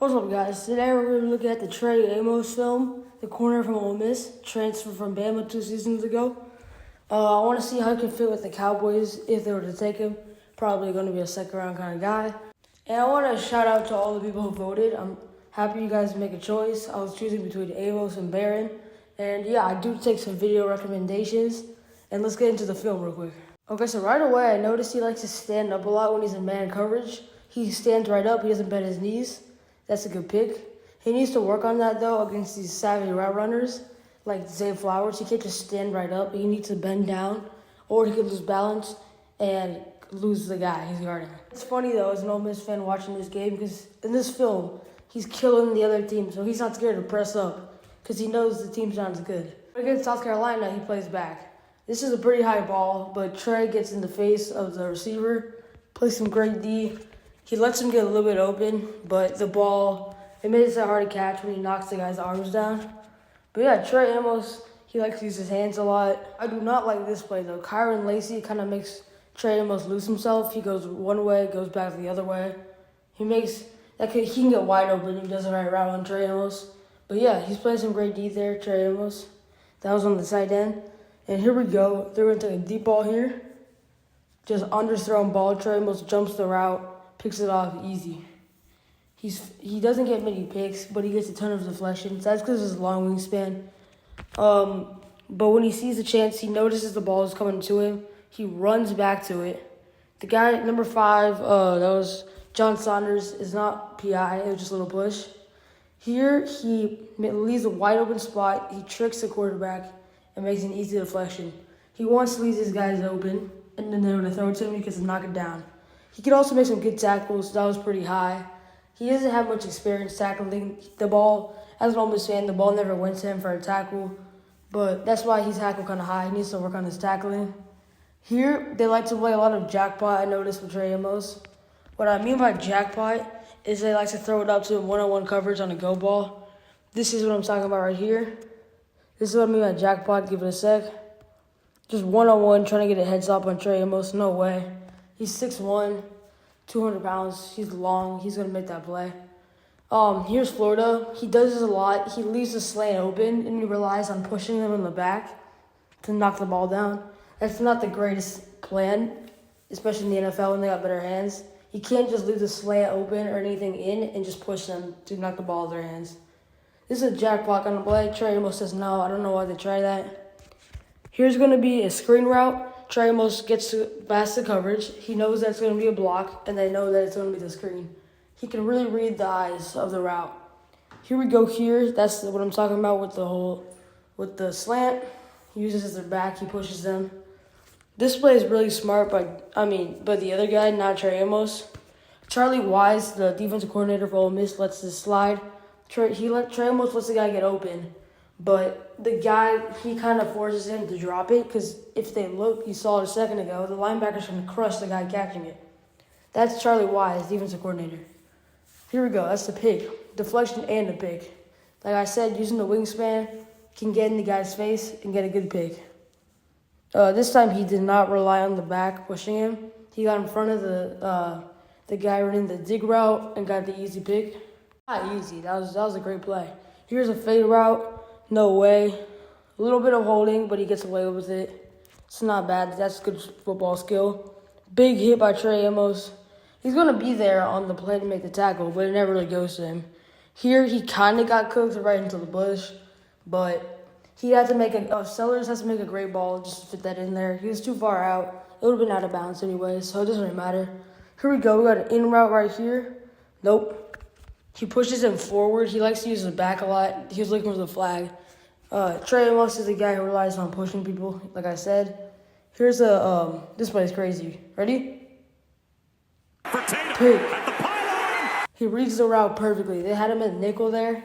What's up, guys? Today we're going to look at the Trey Amos film, the corner from Ole Miss, transferred from Bama 2 seasons ago. I want to see how he can fit with the Cowboys if they were to take him. Probably going to be a second-round kind of guy. And I want to shout out to all the people who voted. I'm happy you guys make a choice. I was choosing between Amos and Barron. And yeah, I do take some video recommendations. And let's get into the film real quick. Okay, so right away, I noticed he likes to stand up a lot when he's in man coverage. He stands right up. He doesn't bend his knees. That's a good pick. He needs to work on that, though, against these savvy route runners like Zay Flowers. He can't just stand right up. He needs to bend down, or he could lose balance and lose the guy he's guarding. It's funny, though, as an Ole Miss fan watching this game, because in this film, he's killing the other team, so he's not scared to press up because he knows the team's not as good. Against South Carolina, he plays back. This is a pretty high ball, but Trey gets in the face of the receiver, plays some great D. He lets him get a little bit open, but the ball, it made it so hard to catch when he knocks the guy's arms down. But yeah, Trey Amos, he likes to use his hands a lot. I do not like this play, though. Kyron Lacey kind of makes Trey Amos lose himself. He goes one way, goes back the other way. He can get wide open if he does the right route on Trey Amos. But yeah, he's playing some great D there, Trey Amos. That was on the side end. And here we go. They're going to take a deep ball here. Just underthrown ball. Trey Amos jumps the route. Picks it off easy. He doesn't get many picks, but he gets a ton of deflections. That's because of his long wingspan. But when he sees the chance, he notices the ball is coming to him. He runs back to it. The guy, number 5, that was John Saunders, is not PI. It was just a little push. Here, he leaves a wide open spot. He tricks the quarterback and makes an easy deflection. He wants to leave his guys open, and then they're going to throw it to him because he knock it down. He could also make some good tackles. That was pretty high. He doesn't have much experience tackling the ball. As an Ole Miss fan, the ball never went to him for a tackle. But that's why he's tackled kind of high. He needs to work on his tackling. Here, they like to play a lot of jackpot, I noticed, with Trey Amos. What I mean by jackpot is they like to throw it up to one-on-one coverage on a go ball. This is what I'm talking about right here. This is what I mean by jackpot. Give it a sec. Just one-on-one, trying to get a heads up on Trey Amos. No way. He's 6'1", 200 pounds. He's long. He's going to make that play. Here's Florida. He does this a lot. He leaves the slant open, and he relies on pushing them in the back to knock the ball down. That's not the greatest plan, especially in the NFL when they got better hands. You can't just leave the slant open or anything in and just push them to knock the ball out of their hands. This is a jackpot on the play. Trey Amos says no. I don't know why they try that. Here's going to be a screen route. Trey Amos gets past the coverage. He knows that's going to be a block, and they know that it's going to be the screen. He can really read the eyes of the route. Here we go here. That's what I'm talking about with the slant. He uses as their back. He pushes them. This play is really smart but the other guy, not Trey Amos. Charlie Wise, the defensive coordinator for Ole Miss, lets this slide. Trey Amos lets the guy get open. But the guy, he kind of forces him to drop it because if they look, you saw it a second ago, the linebacker's going to crush the guy catching it. That's Charlie Wise, defensive coordinator. Here we go. That's the pick. Deflection and a pick. Like I said, using the wingspan, can get in the guy's face and get a good pick. This time he did not rely on the back pushing him. He got in front of the guy running the dig route and got the easy pick. Not easy. That was a great play. Here's a fade route. No way. A little bit of holding, but he gets away with it. It's not bad. That's good football skill. Big hit by Trey Amos. He's going to be there on the play to make the tackle, but it never really goes to him. Here, he kind of got cooked right into the bush, but he had to make Sellers has to make a great ball just to fit that in there. He was too far out. It would have been out of bounds anyway, so it doesn't really matter. Here we go. We got an in route right here. Nope. He pushes him forward. He likes to use the back a lot. He was looking for the flag. Trey Amos is the guy who relies on pushing people, like I said. Here's this play is crazy. Ready? Pick. He reads the route perfectly. They had him at nickel there,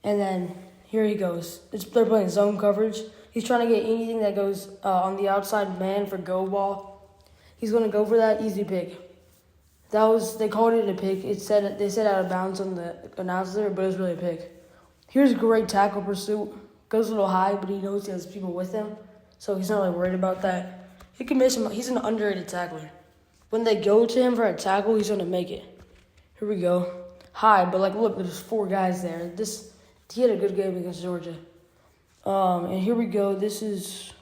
and then here he goes. They're playing zone coverage. He's trying to get anything that goes on the outside man for go ball. He's going to go for that easy pick. They called it a pick. They said out of bounds on the announcer, but it was really a pick. Here's a great tackle pursuit. Goes a little high, but he knows he has people with him, so he's not really worried about that. He can miss him. He's an underrated tackler. When they go to him for a tackle, he's going to make it. Here we go. high, but like look, there's 4 guys there. He had a good game against Georgia. And here we go. This is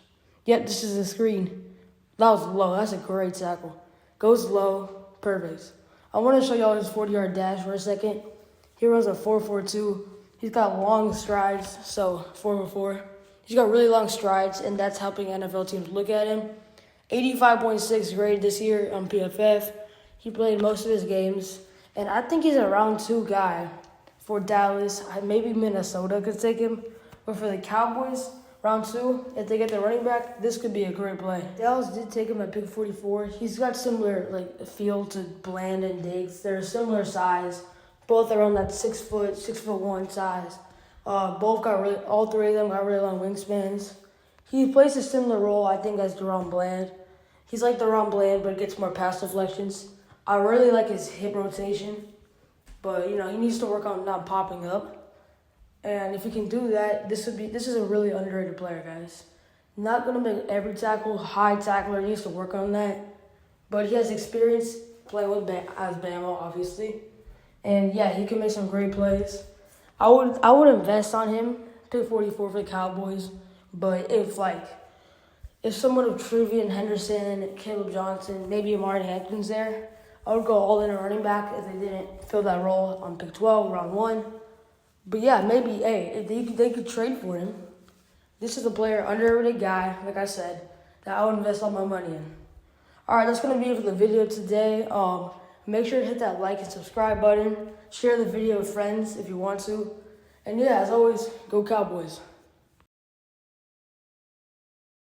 the screen. That was low. That's a great tackle. Goes low. Perfect. I want to show y'all his 40-yard dash for a second. He runs a 4.42. He's got long strides, so 4.4. He's got really long strides, and that's helping NFL teams look at him. 85.6 grade this year on PFF. He played most of his games, and I think he's a round 2 guy for Dallas. Maybe Minnesota could take him, but for the Cowboys, round 2, if they get the running back, this could be a great play. Dallas did take him at pick 44. He's got similar feel to Bland and Diggs. They're a similar size. Both are on that 6'1" size. All 3 of them got really long wingspans. He plays a similar role, I think, as Deron Bland. He's like Deron Bland, but gets more pass deflections. I really like his hip rotation, but he needs to work on not popping up. And if he can do that, this is a really underrated player, guys. Not gonna make every tackle, high tackler. He needs to work on that, but he has experience playing with as Bama, obviously. And yeah, he can make some great plays. I would invest on him, pick 44 for the Cowboys. But if someone of Trevian Henderson, Caleb Johnson, maybe Amari Hankins there, I would go all in a running back if they didn't fill that role on pick 12, round 1. But yeah, maybe if they could trade for him. This is a player, underrated guy, like I said, that I would invest all my money in. All right, that's gonna be it for the video today. Make sure to hit that like and subscribe button. Share the video with friends if you want to. And yeah, as always, go Cowboys.